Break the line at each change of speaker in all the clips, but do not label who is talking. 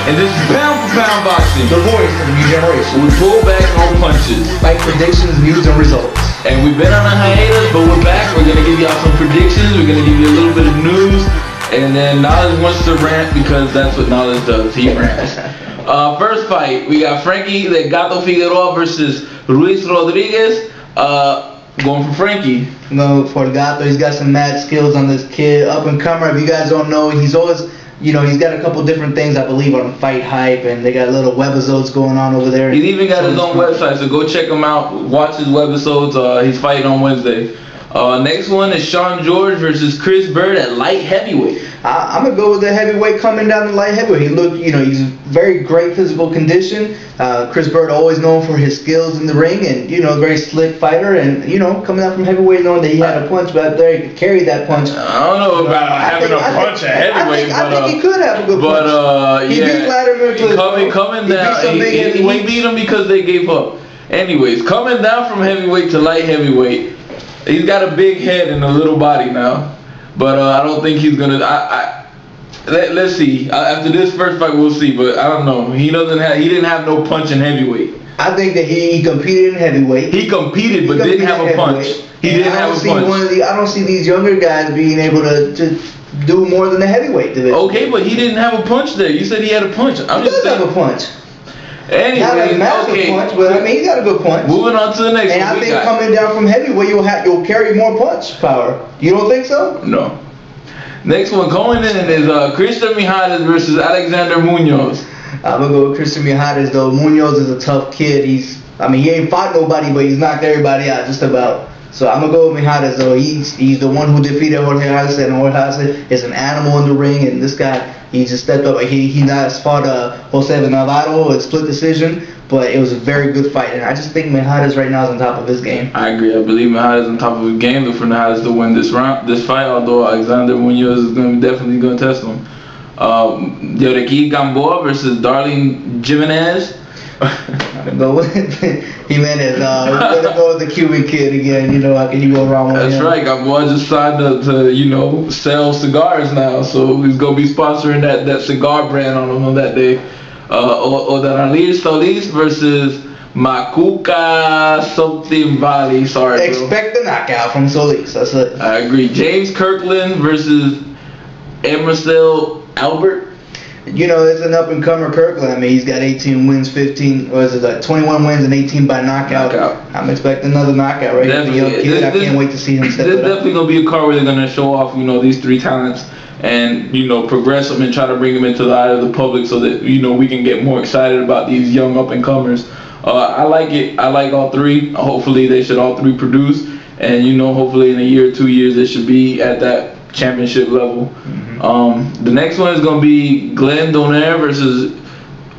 And this is pound for pound boxing.
The voice of the new generation.
We pull back on punches.
Fight predictions, news, and results.
And we've been on a hiatus, but we're back. We're gonna give y'all some predictions. We're gonna give you a little bit of news. And then Knowledge wants to rant because that's what Knowledge does. He rants. First fight, we got Frankie the Gato Figueroa versus Ruiz Rodriguez. Going for Frankie.
No, for Gato, he's got some mad skills on this kid. Up and comer. If you guys don't know, he's always, you know, he's got a couple different things, I believe, on Fight Hype, and they got little webisodes going on over there.
He's even got his own website, so go check him out. Watch his webisodes. He's fighting on Wednesday. Next one is Shaun George versus Chris Byrd at light heavyweight.
I'm gonna go with the heavyweight coming down to light heavyweight. He looked, you know, he's very great physical condition. Chris Byrd always known for his skills in the ring, and you know, very slick fighter. And you know, coming out from heavyweight, knowing that he had a punch back there, he could carry that punch.
I don't know about having a punch at heavyweight,
I think he could have a good punch.
But
he beat Vladimir
coming down. He beat him because they gave up. Anyways, coming down from heavyweight to light heavyweight. He's got a big head and a little body now, but I don't think he's gonna. Let's see. After this first fight, we'll see. But I don't know. He didn't have no punch in heavyweight.
I think that he competed in heavyweight.
He competed, but didn't have a punch. He didn't have a punch.
I don't see these younger guys being able to do more than the heavyweight division.
Okay, but he didn't have a punch there. You said he had a punch.
He does have a punch.
Anyway,
not a massive punch, but I mean, he got a good punch.
Moving on to the next one.
And I think coming down from heavyweight, you'll carry more punch power. You don't think so?
No. Next one coming in is Cristian Mijares versus Alexander Munoz.
I'm gonna go with Cristian Mijares though. Munoz is a tough kid. He ain't fought nobody, but he's knocked everybody out just about. So I'm gonna go with Mijares though. He's the one who defeated Jorge Arce, and Jorge Arce is an animal in the ring, and this guy. He just stepped up. He not fought Jose Navarro, a split decision, but it was a very good fight. And I just think Mijares right now is on top of his game.
I agree. I believe Mijares is on top of his game. Look for Mijares to win this fight. Although Alexander Munoz is definitely going to test him. Yuriokis Gamboa versus Darling Jimenez.
Go with Jimenez. We're gonna go with the Cuban kid again. You know, how can you go wrong with him?
That's right. Gamboa just signed to you know, sell cigars now, so he's gonna be sponsoring that cigar brand on him on that day. Odlanier Solis versus Mamuka something Valley. Sorry,
expect the knockout from Solis. That's it.
I agree. James Kirkland versus Eromosele Albert.
You know, it's an up-and-comer Kirkland. I mean, he's got 18 wins, 21 wins, and 18 by knockout. I'm expecting another knockout right here. The young kid. I can't wait to see him step it up.
There's definitely going to be a card where they're going to show off, you know, these three talents and, you know, progress them and try to bring them into the eye of the public so that, you know, we can get more excited about these young up-and-comers. I like it. I like all three. Hopefully, they should all three produce. And, you know, hopefully in a year or 2 years, they should be at that championship level. The next one is going to be Glenn Donaire versus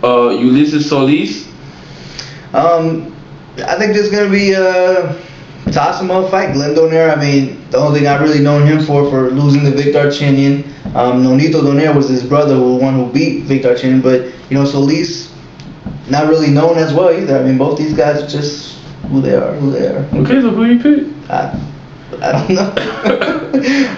Ulises Solis.
I think there's going to be a toss-em-up fight. Glenn Donaire, I mean, the only thing I've really known him for losing to Victor Arcinian. Nonito Donaire was his brother, the one who beat Victor Arcinian. But, you know, Solis, not really known as well either. I mean, both these guys are just who they are.
Okay, so who you pick?
I don't know.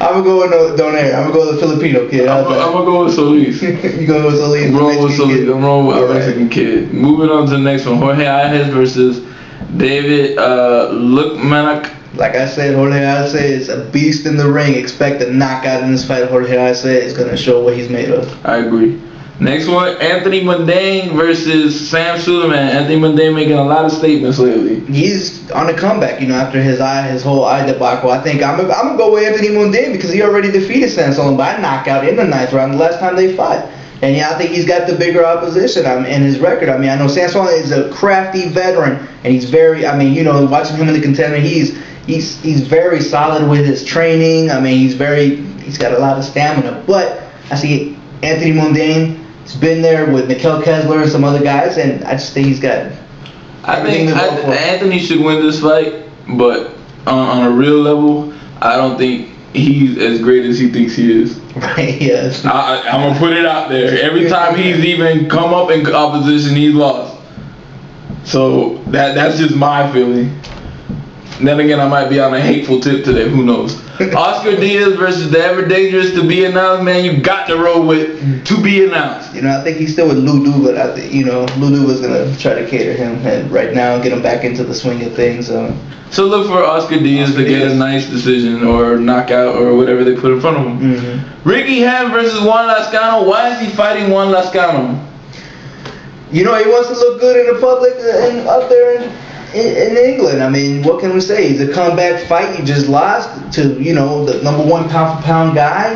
I'm going to go with Donaire. I'm going to go with the Filipino kid.
I'm going to go with Solis.
You going with Solis?
I'm rolling with Solis. I'm rolling with a Mexican kid. Moving on to the next one. Jorge Arce versus Devid Lookmahanak.
Like I said, Jorge Arce is a beast in the ring. Expect a knockout in this fight. Jorge Arce is going to show what he's made of.
I agree. Next one, Anthony Mundine versus Sam Soliman. Anthony Mundine making a lot of statements lately.
He's on a comeback, you know, after his whole eye debacle. I think I'm gonna go with Anthony Mundine because he already defeated Sam Soliman by knockout in the 9th round the last time they fought. And yeah, I think he's got the bigger opposition in his record. I mean, I know Sam Soliman is a crafty veteran, and he's very. I mean, you know, watching him in the contender, he's very solid with his training. I mean, he's got a lot of stamina. But I see Anthony Mundine. He's been there with Mikkel Kessler and some other guys, and I just think he's got.
I think Anthony should win this fight, but on a real level, I don't think he's as great as he thinks he is.
Right? Yes.
I'm gonna put it out there. Every time he's even come up in opposition, he's lost. So that's just my feeling. Then again, I might be on a hateful tip today. Who knows? Oscar Diaz versus the ever dangerous to be announced man. You got to roll with to be announced.
You know, I think he's still with Ludu, but I think, you know, Ludu was gonna try to cater him and right now get him back into the swing of things.
So look for Oscar Diaz to get a nice decision or knockout or whatever they put in front of him.
Mm-hmm.
Ricky Ham versus Juan Lazcano. Why is he fighting Juan Lazcano?
You know, he wants to look good in the public and up there in England. I mean, what can we say? He's a comeback fight. You just lost to, you know, the number 1 pound for pound guy.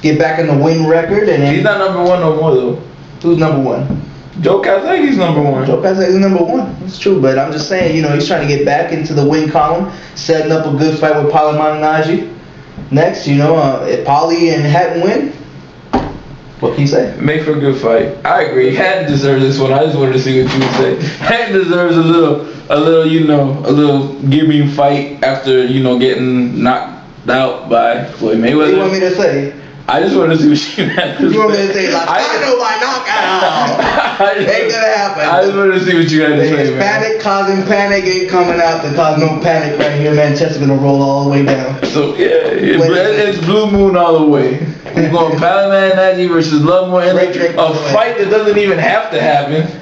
Get back in the win record. And
he's not number 1 no more, though.
Who's number 1?
Joe Kazegi's number 1.
Joe Kazegi's number 1. That's true, but I'm just saying, you know, he's trying to get back into the win column, setting up a good fight with Pauli Malignaggi. Next, you know, if Pauli and Hatton win, what can you say?
Make for a good fight. I agree. Hatton deserves this one. I just wanted to see what you would say. Hatton deserves a little, you know, a little give-me fight after, you know, getting knocked out by Floyd Mayweather.
What do you want me to say?
I just want to see what she had to say.
You want me to say, like, I know my knockout. Ain't gonna happen.
I just want to see what you had to say, man.
Panic causing panic ain't coming out to cause no panic right here. Manchester's gonna roll all the way down.
So, yeah, it's Blue Moon all the way. We're going Malignaggi versus Lovemore in a fight that doesn't even have to happen.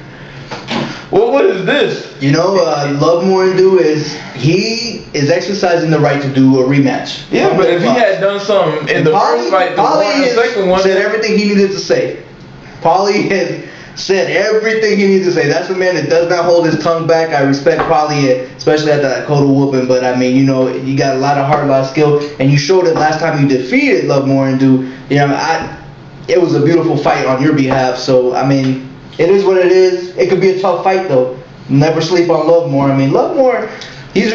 Well, what is this?
You know, Lovemore he is exercising the right to do a rematch.
Yeah, but if he had done something in the first fight, the second one,
said everything he needed to say. Pauli has said everything he needs to say. That's a man that does not hold his tongue back. I respect Pauli, especially after that Cota whooping. But I mean, you know, you got a lot of heart, a lot of skill, and you showed it last time you defeated Lovemore and you know, it was a beautiful fight on your behalf. So I mean, it is what it is. It could be a tough fight though. Never sleep on Lovemore. I mean, Lovemore, he's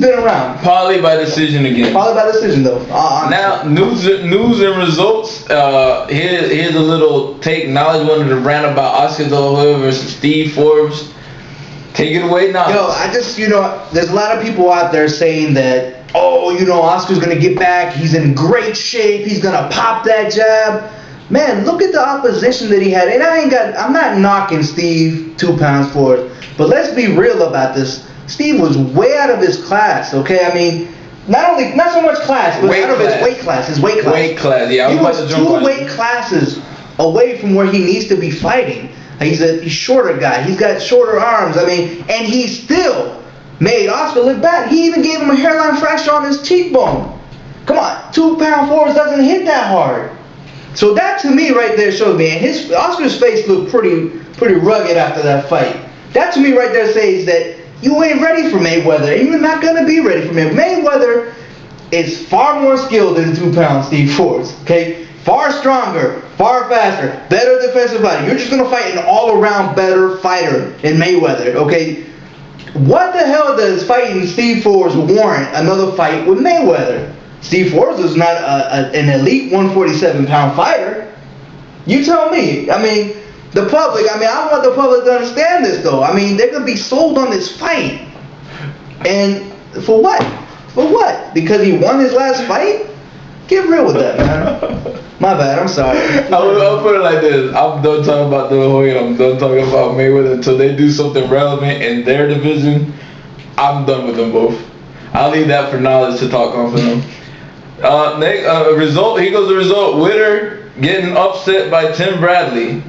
been around.
Pauli by decision again.
Pauli by decision though.
Now news and results. Here's a little take. Knowledge wanted to rant about Oscar De La Hoya versus Steve Forbes. Take it away now.
Yo, I just, you know, there's a lot of people out there saying that, oh, you know, Oscar's gonna get back. He's in great shape. He's gonna pop that jab. Man, look at the opposition that he had. And I'm not knocking Steve 2 pounds for it, but let's be real about this. Steve was way out of his class, okay? I mean, not so much class, but out of his weight class. His weight class.
Weight class, yeah.
He was 2 weight classes away from where he needs to be fighting. He's a shorter guy. He's got shorter arms. I mean, and he still made Oscar look bad. He even gave him a hairline fracture on his cheekbone. Come on, 2 pound forwards doesn't hit that hard. So that to me right there shows me, and Oscar's face looked pretty rugged after that fight. That to me right there says that you ain't ready for Mayweather, and you're not gonna be ready for Mayweather. Mayweather is far more skilled than 2 pound Steve Forbes. Okay, far stronger, far faster, better defensive fighter. You're just gonna fight an all-around better fighter in Mayweather. Okay, what the hell does fighting Steve Forbes warrant another fight with Mayweather? Steve Forbes is not an elite 147-pound fighter. You tell me. I mean, the public, I want the public to understand this, though. I mean, they're going to be sold on this fight. And for what? For what? Because he won his last fight? Get real with that, man. My bad, I'm sorry.
I'll put it like this. I'm done talking about De La Hoya. I'm done talking about Mayweather until they do something relevant in their division. I'm done with them both. I'll leave that for knowledge to talk on for them. Result. Here goes the result. Witter getting upset by Tim Bradley.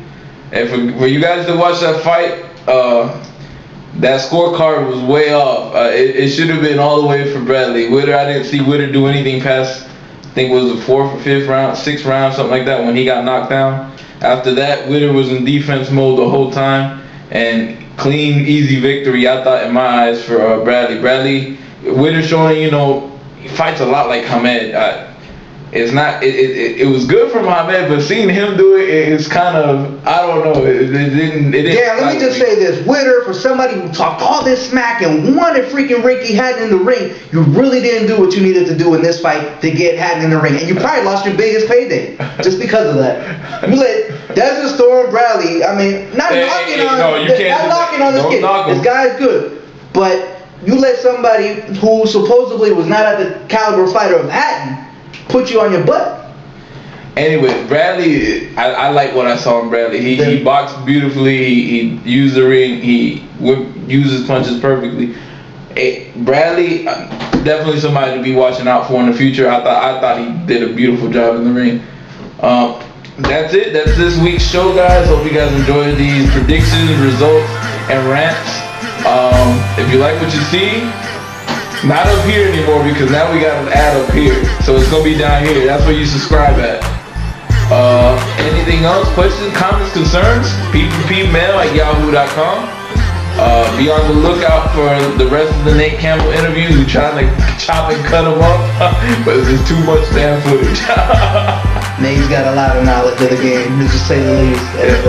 And for you guys to watch that fight, that scorecard was way off. It should have been all the way for Bradley. Witter, I didn't see Witter do anything past, I think it was the 4th or 5th round, 6th round, something like that, when he got knocked down. After that, Witter was in defense mode the whole time, and clean, easy victory, I thought, in my eyes, for Bradley. Witter showing, you know, he fights a lot like Hamed. It was good for Hamed, but seeing him do it's kind of, I don't know. It didn't.
Yeah, let me just say this. Witter, for somebody who talked all this smack and wanted freaking Ricky Hatton in the ring, you really didn't do what you needed to do in this fight to get Hatton in the ring. And you probably lost your biggest payday just because of that. You let Desert Storm Bradley, not knocking on this kid. This guy's good. But you let somebody who supposedly was not at the caliber fighter of Hatton put you on your butt.
Anyway, Bradley, I like what I saw in Bradley. He boxed beautifully. He used the ring. He used his punches perfectly. Bradley, definitely somebody to be watching out for in the future. I thought he did a beautiful job in the ring. That's it. That's this week's show, guys. Hope you guys enjoyed these predictions, results, and rants. If you like what you see, not up here anymore because now we got an ad up here. So it's going to be down here. That's where you subscribe at. Anything else? Questions, comments, concerns? P4P mail@yahoo.com. Be on the lookout for the rest of the Nate Campbell interviews. We're trying to chop and cut them up, but it's just too much damn footage.
Nate's got a lot of knowledge of the game, to say the least. And,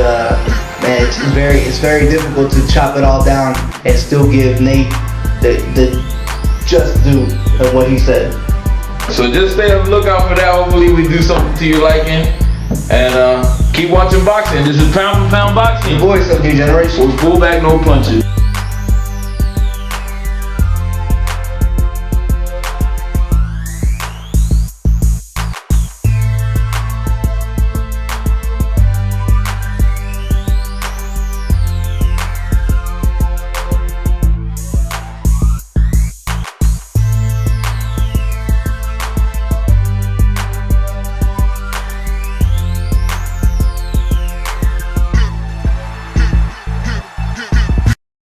man, it's very difficult to chop it all down and still give Nate the just due of what he said.
So just stay on the lookout for that. Hopefully we do something to your liking. And keep watching boxing. This is Pound for Pound Boxing.
Voice of New Generation.
We pull back, no punches.